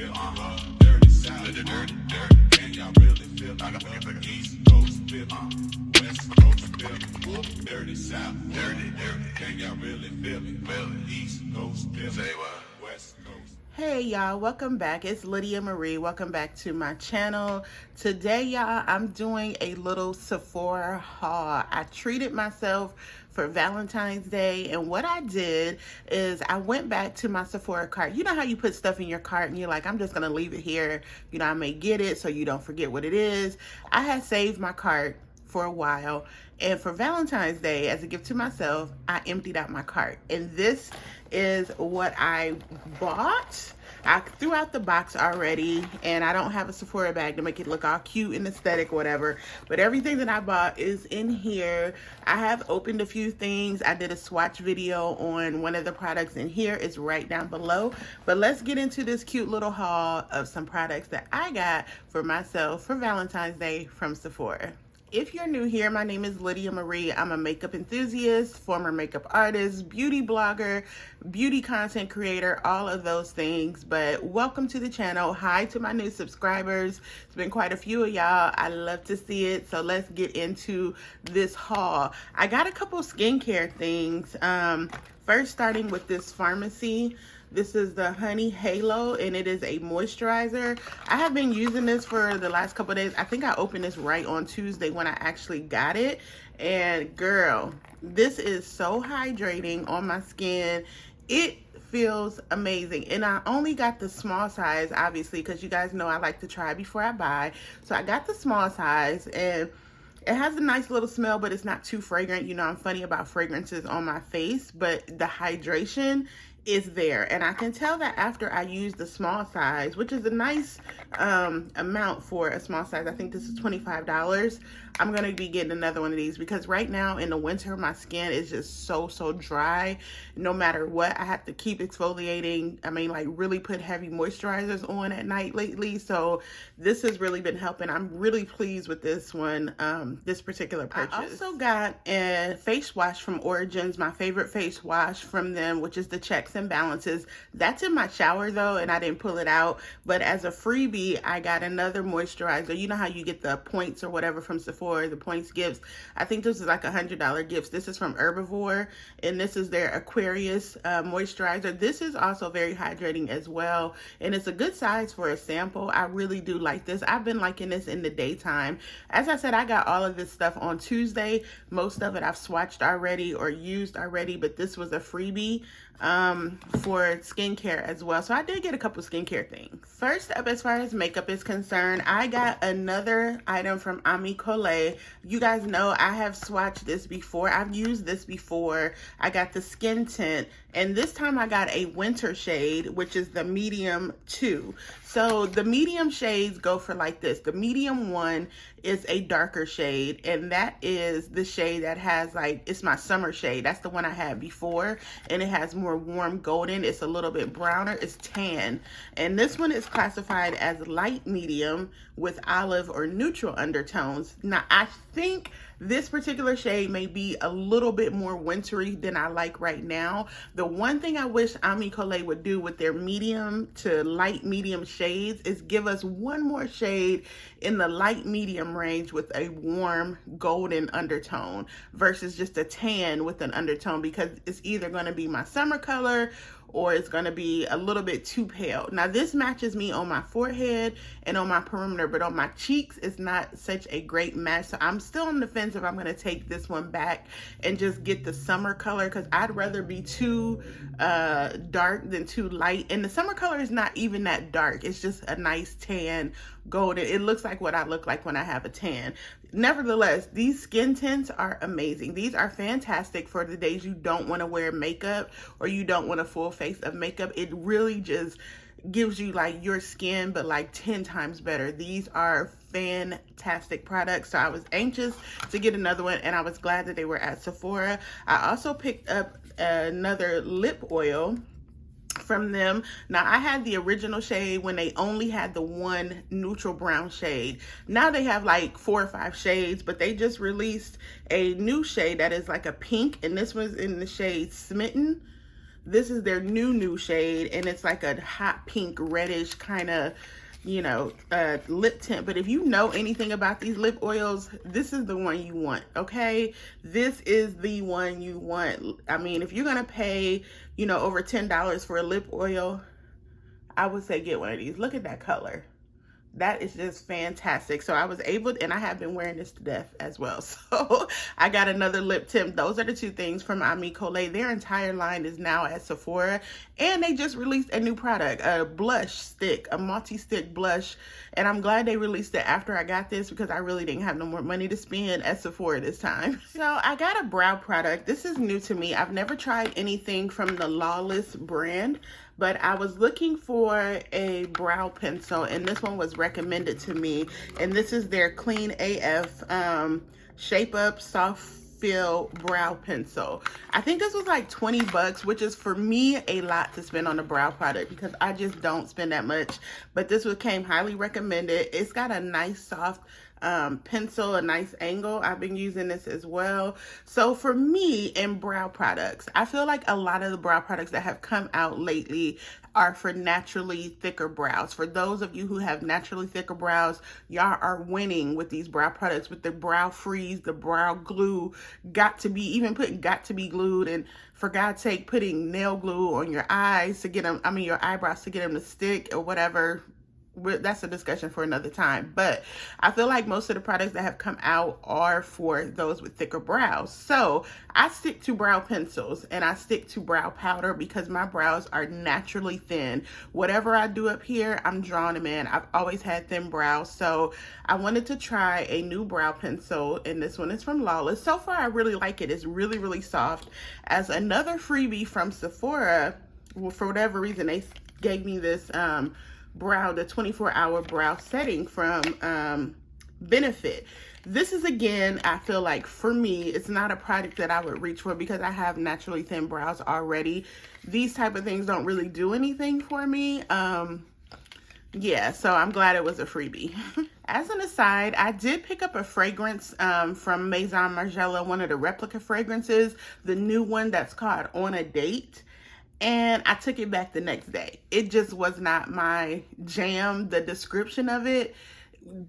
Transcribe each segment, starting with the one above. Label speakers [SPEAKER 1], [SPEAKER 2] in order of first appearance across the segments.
[SPEAKER 1] feel? Dirty South, dirty, dirty. Can y'all really feel? I got the East Coast feel, West Coast feel. Dirty South, dirty, dirty. Can y'all really feel me? Feel it. East Coast feel. Say what? West Coast.
[SPEAKER 2] Hey y'all, welcome back. It's Lydia Marie. Welcome back to my channel. Today, y'all, I'm doing a little Sephora haul. I treated myself for Valentine's Day, and what I did is I went back to my Sephora cart. You know how you put stuff in your cart and you're like, I'm just gonna leave it here. You know, I may get it so you don't forget what it is. I had saved my cart for a while, and for Valentine's Day, as a gift to myself, I emptied out my cart, and this is what I bought. I threw out the box already, and I don't have a Sephora bag to make it look all cute and aesthetic, whatever, but everything that I bought is in here. I have opened a few things. I did a swatch video on one of the products in here. It's right down below, but let's get into this cute little haul of some products that I got for myself for Valentine's Day from Sephora. If you're new here, my name is Lydia Marie. I'm a makeup enthusiast, former makeup artist, beauty blogger, beauty content creator, all of those things. But welcome to the channel. Hi to my new subscribers. It's been quite a few of y'all. I love to see it. So let's get into this haul. I got a couple skincare things. First, starting with this pharmacy. This is the Honey Halo, and it is a moisturizer. I have been using this for the last couple of days. I think I opened this right on Tuesday when I actually got it. And girl, this is so hydrating on my skin. It feels amazing. And I only got the small size, obviously, because you guys know I like to try before I buy. So I got the small size, and it has a nice little smell, but it's not too fragrant. You know, I'm funny about fragrances on my face, but the hydration is there. And I can tell that after I use the small size, which is a nice amount for a small size. I think this is $25. I'm going to be getting another one of these because right now in the winter, my skin is just so dry. No matter what, I have to keep exfoliating. I mean, like really put heavy moisturizers on at night lately. So this has really been helping. I'm really pleased with this one, this particular purchase. I also got a face wash from Origins, my favorite face wash from them, which is the Checks and Balances. That's in my shower though, and I didn't pull it out. But as a freebie, I got another moisturizer. You know how you get the points or whatever from Sephora, the points gifts. I think this is like $100 gifts. This is from Herbivore, and this is their Aquarius moisturizer. This is also very hydrating as well, and it's a good size for a sample. I really do like this. I've been liking this in the daytime. As I said, I got all of this stuff on Tuesday. Most of it I've swatched already or used already, but this was a freebie for skincare as well. So I did get a couple skincare things. First up, as far as makeup is concerned, I got another item from Ami Collet. You guys know I have swatched this before. I've used this before. I got the skin tint, and this time I got a winter shade, which is the medium 2. So the medium shades go for like this. The medium 1 is a darker shade, and that is the shade that has like, it's my summer shade. That's the one I had before, and it has more warm golden. It's a little bit browner. It's tan. And this one is classified as light medium with olive or neutral undertones. Now, I think this particular shade may be a little bit more wintry than I like right now. The one thing I wish Ami Collet would do with their medium to light medium shades is give us one more shade in the light medium range with a warm golden undertone versus just a tan with an undertone, because it's either going to be my summer color or it's going to be a little bit too pale. Now this matches me on my forehead and on my perimeter, but on my cheeks it's not such a great match. So I'm still on the fence if I'm going to take this one back and just get the summer color, because I'd rather be too dark than too light. And the summer color is not even that dark. It's just a nice tan golden. It looks like what I look like when I have a tan. Nevertheless, these skin tints are amazing. These are fantastic for the days you don't want to wear makeup or you don't want a full face of makeup. It really just gives you like your skin, but like 10 times better. These are fantastic products. So I was anxious to get another one, and I was glad that they were at Sephora. I also picked up another lip oil from them. Now I had the original shade when they only had the one neutral brown shade. Now they have like 4 or 5 shades, but they just released a new shade that is like a pink, and this was in the shade Smitten. This is their new shade, and it's like a hot pink reddish kind of, you know, lip tint. But if you know anything about these lip oils, this is the one you want, okay? This is the one you want. I mean, if you're gonna pay, you know, over $10 for a lip oil, I would say get one of these. Look at that color. That is just fantastic. So I was able to, and I have been wearing this to death as well. So I got another lip tint. Those are the two things from Ami Colé. Their entire line is now at Sephora, and they just released a new product, a blush stick, a multi-stick blush. And I'm glad they released it after I got this, because I really didn't have no more money to spend at Sephora this time. So I got a brow product. This is new to me. I've never tried anything from the Lawless brand, but I was looking for a brow pencil, and this one was recommended to me. And this is their Clean AF Shape Up Soft Fill Brow Pencil. I think this was like 20 bucks, which is for me a lot to spend on a brow product, because I just don't spend that much. But this one came highly recommended. It's got a nice soft pencil, a nice angle. I've been using this as well. So for me, in brow products, I feel like a lot of the brow products that have come out lately are for naturally thicker brows. For those of you who have naturally thicker brows, y'all are winning with these brow products, with the brow freeze, the brow glue, got to be, even putting got to be glued, and for God's sake, putting nail glue on your eyes to get them, I mean your eyebrows to get them to stick or whatever. That's a discussion for another time. But I feel like most of the products that have come out are for those with thicker brows. So I stick to brow pencils, and I stick to brow powder, because my brows are naturally thin. Whatever I do up here, I'm drawing them in. I've always had thin brows. So I wanted to try a new brow pencil, and this one is from Lawless. So far, I really like it. It's really, really soft. As another freebie from Sephora, well, for whatever reason, they gave me this the 24-hour brow setting from Benefit. This is, again, I feel like for me, it's not a product that I would reach for, because I have naturally thin brows already. These type of things don't really do anything for me. Yeah, so I'm glad it was a freebie. As an aside, I did pick up a fragrance from Maison Margiela, one of the replica fragrances, the new one that's called On a Date. And I took it back the next day. It just was not my jam. The description of it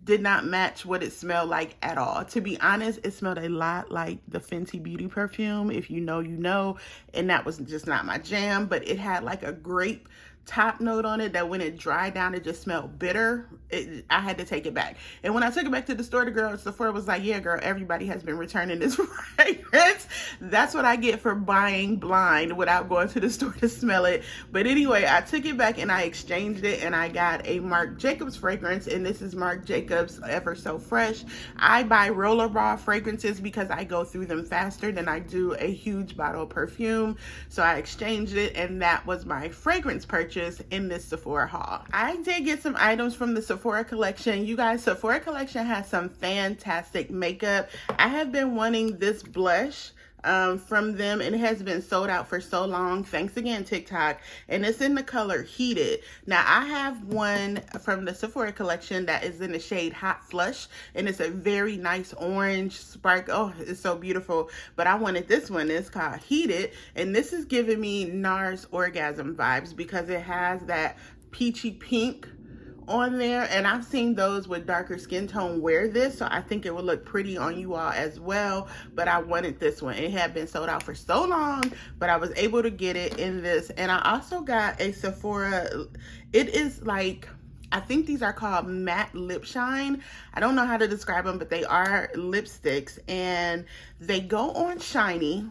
[SPEAKER 2] did not match what it smelled like at all. To be honest, it smelled a lot like the Fenty Beauty perfume. If you know, you know. And that was just not my jam. But it had like a grape top note on it that when it dried down, it just smelled bitter. I had to take it back. And when I took it back to the store, the girl at Sephora was like, yeah, girl, everybody has been returning this fragrance. That's what I get for buying blind without going to the store to smell it. But anyway, I took it back and I exchanged it, and I got a Marc Jacobs fragrance, and this is Marc Jacobs Ever So Fresh. I buy roller raw fragrances because I go through them faster than I do a huge bottle of perfume. So I exchanged it, and that was my fragrance purchase in this Sephora haul. I did get some items from the Sephora collection. You guys, Sephora collection has some fantastic makeup. I have been wanting this blush from them, and it has been sold out for so long. Thanks again, TikTok. And it's in the color Heated. Now, I have one from the Sephora collection that is in the shade Hot Flush, and it's a very nice orange spark. Oh, it's so beautiful. But I wanted this one. It's called Heated, and this is giving me NARS Orgasm vibes, because it has that peachy pink on there, and I've seen those with darker skin tone wear this, so I think it would look pretty on you all as well. But I wanted this one. It had been sold out for so long, but I was able to get it in this. And I also got a Sephora, it is like, I think these are called matte lip shine. I don't know how to describe them, but they are lipsticks, and they go on shiny,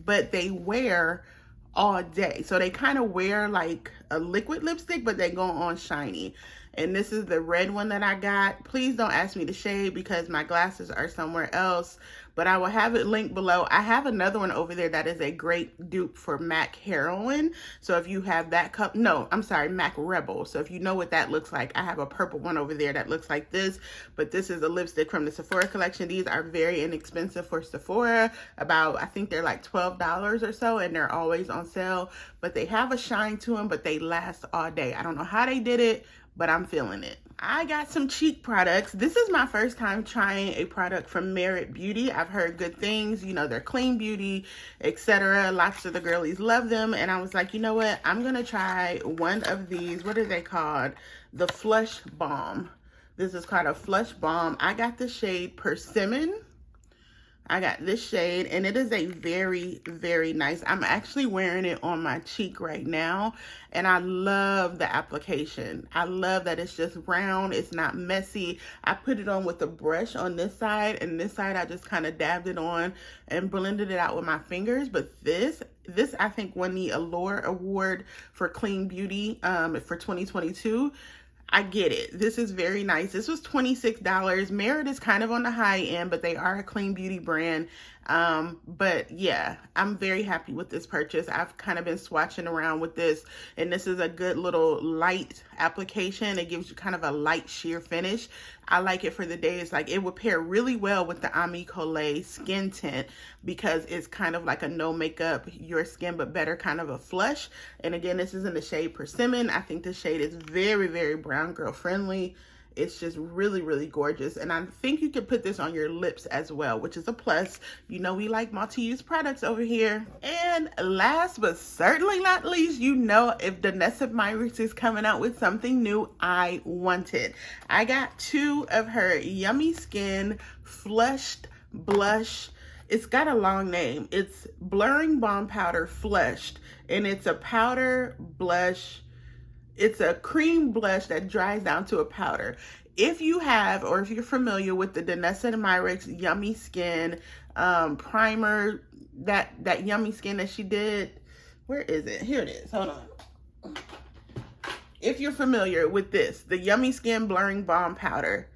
[SPEAKER 2] but they wear all day. So they kind of wear like a liquid lipstick, but they go on shiny. And this is the red one that I got. Please don't ask me the shade, because my glasses are somewhere else, but I will have it linked below. I have another one over there that is a great dupe for MAC Heroine. So if you have that MAC Rebel. So if you know what that looks like, I have a purple one over there that looks like this, but this is a lipstick from the Sephora collection. These are very inexpensive for Sephora. About, I think they're like $12 or so, and they're always on sale, but they have a shine to them, but they last all day. I don't know how they did it, but I'm feeling it. I got some cheek products. This is my first time trying a product from Merit Beauty. I've heard good things, you know, they're clean beauty, etc. Lots of the girlies love them. And I was like, you know what? I'm going to try one of these. What are they called? The Flush Balm. This is called a Flush Balm. I got the shade Persimmon. I got this shade, and it is a very, very nice. I'm actually wearing it on my cheek right now, and I love the application. I love that it's just round. It's not messy. I put it on with a brush on this side, and this side I just kind of dabbed it on and blended it out with my fingers. But this I think won the Allure Award for Clean Beauty for 2022. I get it. This is very nice. This was $26. Merit is kind of on the high end, but they are a clean beauty brand. But yeah, I'm very happy with this purchase. I've kind of been swatching around with this, and this is a good little light application. It gives you kind of a light sheer finish. I like it for the days. Like, it would pair really well with the Ami Collet skin tint because it's kind of like a no makeup, your skin but better kind of a flush. And again, this is in the shade Persimmon. I think this shade is very, very brown girl friendly. It's just really, really gorgeous. And I think you can put this on your lips as well, which is a plus. You know, we like multi-use products over here. And last but certainly not least, you know, if Danessa Myricks is coming out with something new, I want it. I got two of her Yummy Skin Flushed Blush. It's got a long name. It's Blurring Balm Powder Flushed, and it's a powder blush. It's a cream blush that dries down to a powder. If you have, or if you're familiar with the Danessa Myricks Yummy Skin primer, that Yummy Skin that she did, where is it? Here it is. Hold on. If you're familiar with this, the Yummy Skin Blurring Balm Powder,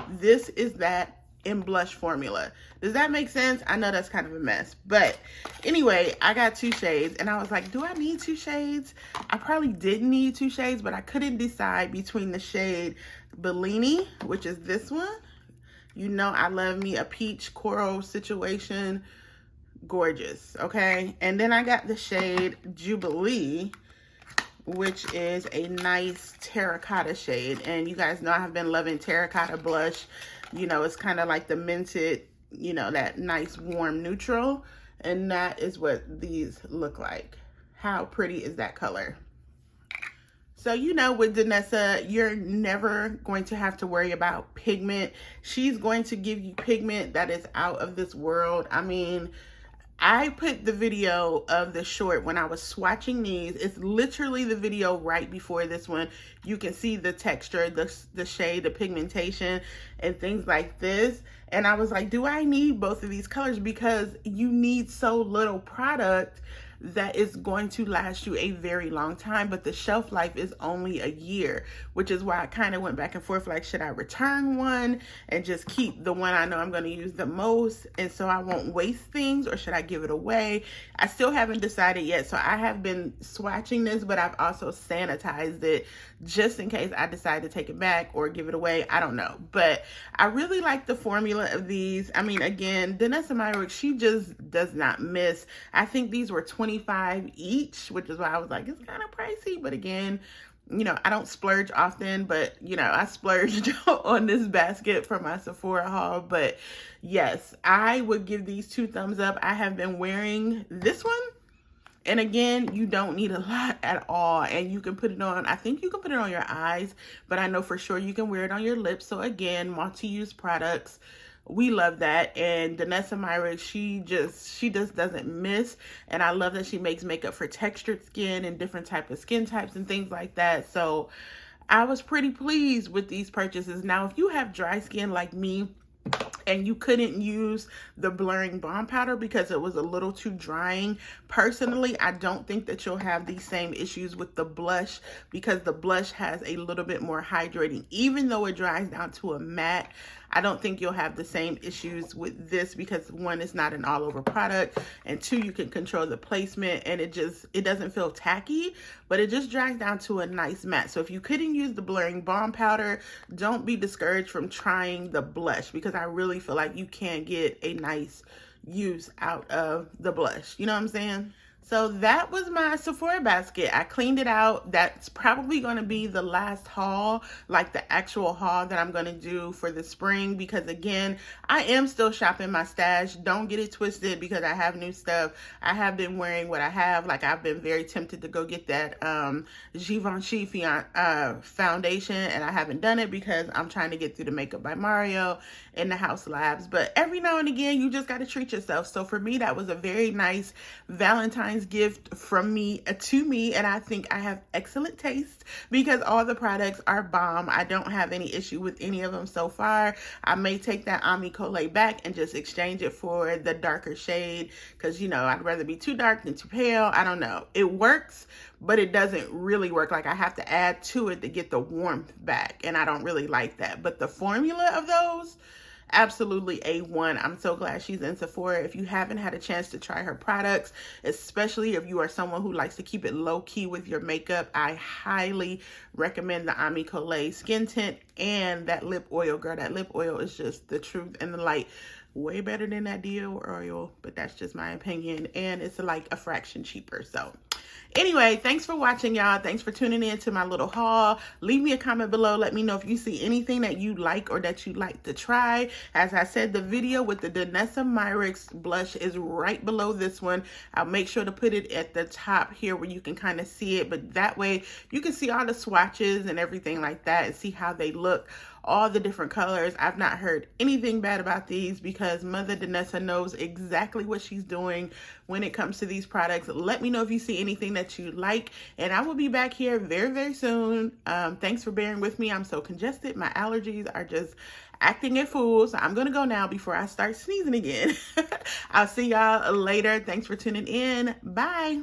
[SPEAKER 2] this is that in blush formula. Does that make sense? I know that's kind of a mess, but anyway, I got two shades, and I was like, do I need two shades? I probably didn't need two shades, but I couldn't decide between the shade Bellini, which is this one. You know, I love me a peach coral situation. Gorgeous, okay? And then I got the shade Jubilee, which is a nice terracotta shade. And you guys know I have been loving terracotta blush. You know, it's kind of like the minted, you know, that nice warm neutral. And that is what these look like. How pretty is that color? So, you know, with Danessa, you're never going to have to worry about pigment. She's going to give you pigment that is out of this world. I mean, I put the video of the short when I was swatching these. It's literally the video right before this one. You can see the texture, the shade, the pigmentation, and things like this. And I was like, do I need both of these colors? Because you need so little product that is going to last you a very long time, but the shelf life is only a year, which is why I kind of went back and forth, like, should I return one and just keep the one I know I'm going to use the most, and so I won't waste things, or should I give it away? I still haven't decided yet, so I have been swatching this, but I've also sanitized it just in case I decide to take it back or give it away. I don't know, but I really like the formula of these. I mean, again, Danessa Myricks, she just does not miss. I think these were $25 each, which is why I was like, it's kind of pricey, but again, you know, I don't splurge often, but you know, I splurged on this basket for my Sephora haul. But yes, I would give these 2 thumbs up. I have been wearing this one, and again, you don't need a lot at all, and you can put it on, I think you can put it on your eyes, but I know for sure you can wear it on your lips. So again, multi-use products, we love that. And Danessa Myricks, she just doesn't miss. And I love that she makes makeup for textured skin and different type of skin types and things like that. So I was pretty pleased with these purchases. Now, if you have dry skin like me, and you couldn't use the blurring balm powder because it was a little too drying, personally, I don't think that you'll have these same issues with the blush, because the blush has a little bit more hydrating. Even though it dries down to a matte, I don't think you'll have the same issues with this, because 1, it's not an all over product, and 2, you can control the placement, and it doesn't feel tacky, but it just dries down to a nice matte. So if you couldn't use the blurring balm powder, don't be discouraged from trying the blush, because I really feel like you can get a nice use out of the blush. You know what I'm saying? So that was my Sephora basket. I cleaned it out. That's probably going to be the last haul, like the actual haul that I'm going to do for the spring, because again, I am still shopping my stash. Don't get it twisted because I have new stuff. I have been wearing what I have. Like, I've been very tempted to go get that Givenchy foundation, and I haven't done it because I'm trying to get through the Makeup by Mario and the House Labs. But every now and again, you just got to treat yourself. So for me, that was a very nice Valentine's gift from me to me, and I think I have excellent taste because all the products are bomb. I don't have any issue with any of them so far. I may take that Ami Collet back and just exchange it for the darker shade because, you know, I'd rather be too dark than too pale. I don't know. It works, but it doesn't really work. Like, I have to add to it to get the warmth back, and I don't really like that. But the formula of those, absolutely A1. I'm so glad she's in Sephora. If you haven't had a chance to try her products, especially if you are someone who likes to keep it low-key with your makeup, I highly recommend the Ami Collet Skin Tint and that lip oil. Girl, that lip oil is just the truth and the light. Way better than that Dior oil, but that's just my opinion, and it's like a fraction cheaper. So anyway, thanks for watching, y'all. Thanks for tuning in to my little haul. Leave me a comment below. Let me know if you see anything that you like or that you'd like to try. As I said, the video with the Danessa Myricks blush is right below this one. I'll make sure to put it at the top here where you can kind of see it, but that way you can see all the swatches and everything like that and see how they look. All the different colors. I've not heard anything bad about these because Mother Danessa knows exactly what she's doing when it comes to these products. Let me know if you see anything that you like, and I will be back here very, very soon. Thanks for bearing with me. I'm so congested. My allergies are just acting a fool, so I'm gonna go now before I start sneezing again. I'll see y'all later. Thanks for tuning in. Bye.